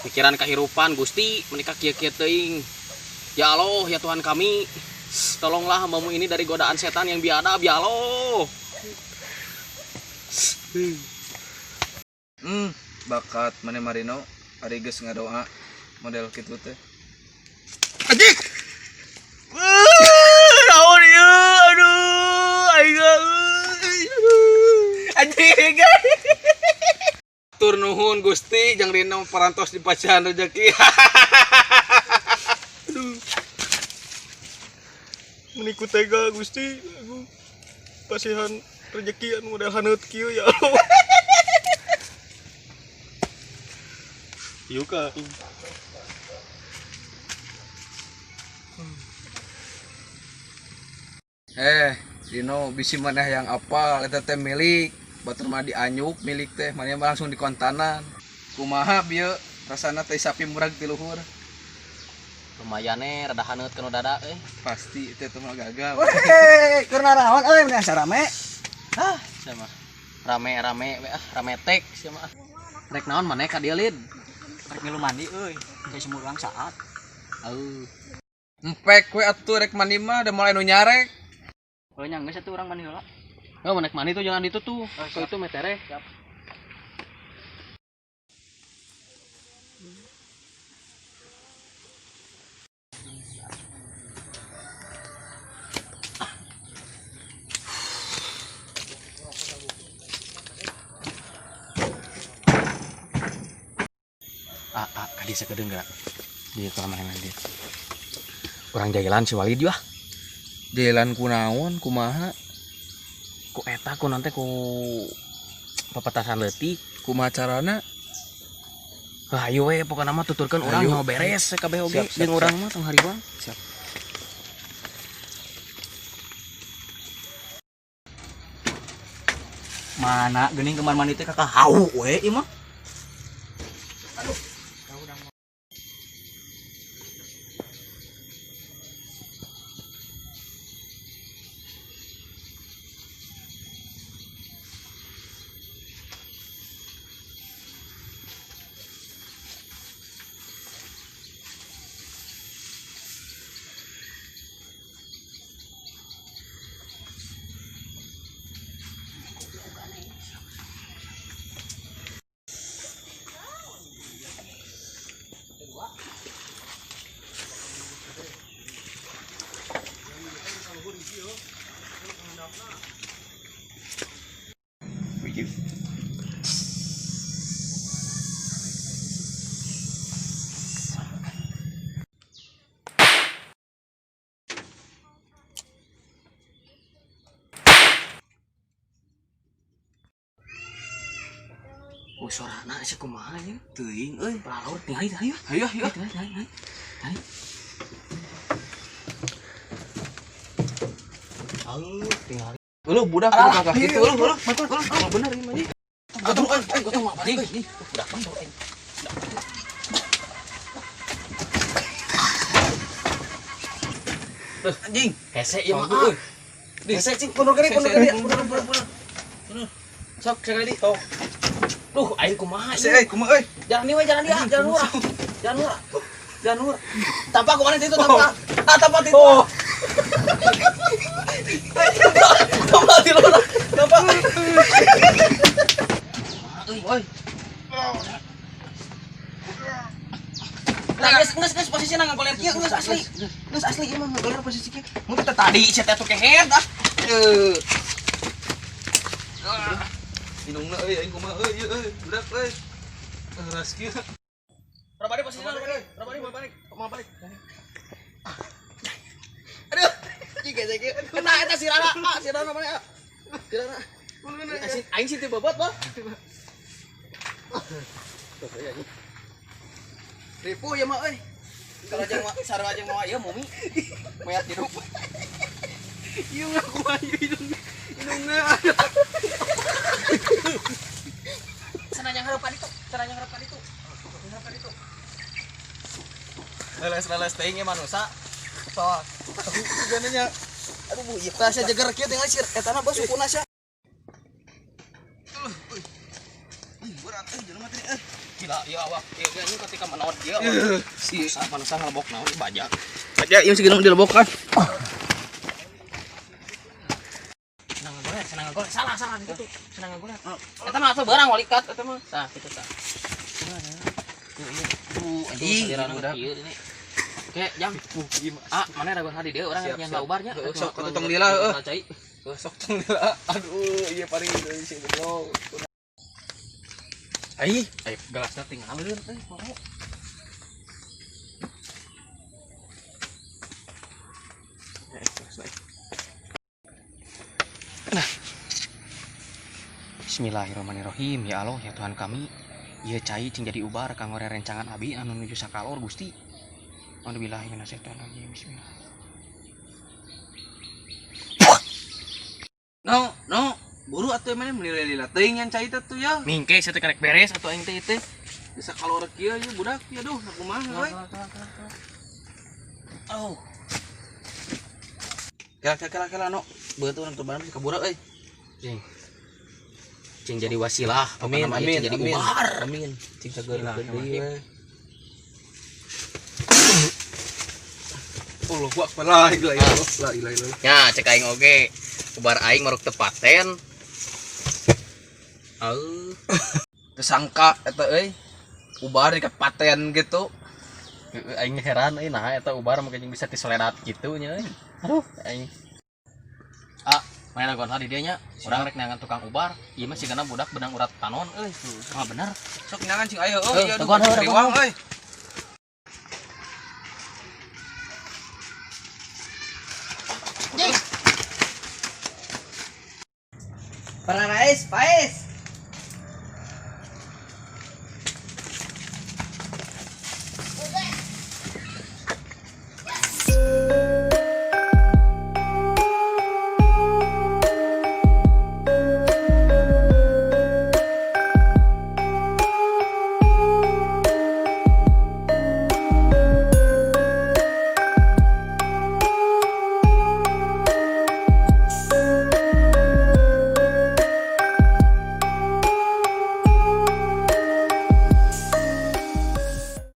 pikiran kehidupan Gusti menikah kieu-kieu teuing. Ya Allah, ya Tuhan kami, tolonglah hambamu ini dari godaan setan yang biadab, ya Allah. Bakat Mane Marino ari geus ngadoa model kitu teh. Anjing. Naon ieu? Aduh, aing anjing. Tur nuhun Gusti, jang dina parantos dipacahan rezeki. Aduh. Meniku tega Gusti, aku pasihan rezeki anu model haneut kieu ya Allah. Yuk ka. Dino bisi maneh yang apal eta teh milik batur mah dianyuk milik teh maneh mah langsung dikontanan. Kumaha bieu rasana teh sapi murag ti luhur. Lumayan rada haneut kana dada Pasti teh teh mah gagal. Weh, keur naraon euy mun asa rame. Hah, sia mah. Rame-rame we rame tek sia mah. Rek naon maneh ka dieu lid? Rek ngilu mandi euy. Teh semurang saat. Empek we atuh rek mandi mah da mulai nu nyarek. Oh nya geus atuh urang mandi heula. Oh, menek mandi tuh jangan itu tuh. So itu metere. Siap. Kadi sakedeung gerak. Di kamar nanti. Urang jailan si Walid yah. Jalan kunaon kumaha Ku eta ku nanti ku papatasan leutik kumaha carana. Ayo we pokokna mah tuturkeun urang nyaho beres kabeh oge jeung urang mah tong hariwang. Siap. Mana geuning kamar mandi teh kakak hau we ieu mah. Suarana si kumaha nya? Teuing euy. Palaur tinggali hayu. Hayu. Tinggali. Lu budak kakak kitu lu. Bener ieu mah. Aduh, Gotong mah balik. Budak mah. Anjing. Hese ieu mah. Hese cing punur geuning. Sok sekali di. Tok. Duh, aing kumaha Hese ieu? kumaha euy. Jangan dia, jangan murah. Tampak kemana itu tampak? Tampak itu. Tampak di luar. Tampak. Oi. Nah, geus posisi nang goler kieu geus asli. Geus asli ieu mah goler posisi kieu. Mun kita tadi cet atuh keher dah. Indungna euy aing kumaha euy budak euy. Ras kieu. Rabari posisi rabari mau balik. Aduh, jika jeki. Kena eta sirana mana? Sirana. Aing sih tiba bot, Bang. Ripu ya mah euy. Kalau jeung sarua jeung mah ieu mumi. Mayat hidup. Ieu ngaku aja hidungna. Sananya hareupan itu. Leles teuing ge manusa. Sok. Sebenarnya aduh bu, ieu tah sia jeger kieu tinggal si eta na bos sukuna sia. Berat jelema teh Gila, ieu awak ieu anjing ketika manaot dia. Si Sama nasa ngelebok naon di baja. Baja ieu segina dilebokan. Senang ngagolek. Salah di situ. Senang ngagolek. Eta mah atuh barang walikat eta mah. Tah, kitu tah. Anjing udah ieu ini. Oke, jam. Ah, mana ragon hadi dia orang yang laubarnya. Sok tutong dila heuh. Sok tong dila. Aduh, ieu paling si goblok. Ai, gelasna tinggal euy mau. Bismillahirrahmanirrahim. Ya Allah, ya Tuhan kami, ieu cai cing jadi ubar kanggo rerencangan abi anu nuju sakalor Gusti. A'udzubillahi minasyaitonirrajim. Bismillah. No, buru atuh mana melila-lila teuing nyan cai teh tuh ya. Mingke saya karek beres atau aing teh teh. Bisa kalor kieu ieu budak ya duh, kumaha we. Oh. Kira no. Beuteun urang teu bareng kabura euy. Cing jadi wasilah, Amin, cing jadi ubar. Amin. Cing sageureukeun deui we. Allah Akbar, la ilaha illallah. Ya, cek aing oge. Ubar aing maruk tepaten. Tersangka eta euy. Ubar di paten gitu. Aing heran euy nah eta ubar mungkin bisa disoledat kitu nya euy. Aduh, aing. Main lagon hadi dieu nya. Urang rek neangan tukang ubar. Ieu mah sigana budak benang urat tanon euy. Ah bener. Sok neangan cing aya euy. Teguan riwang euy. Para Rais, Pais.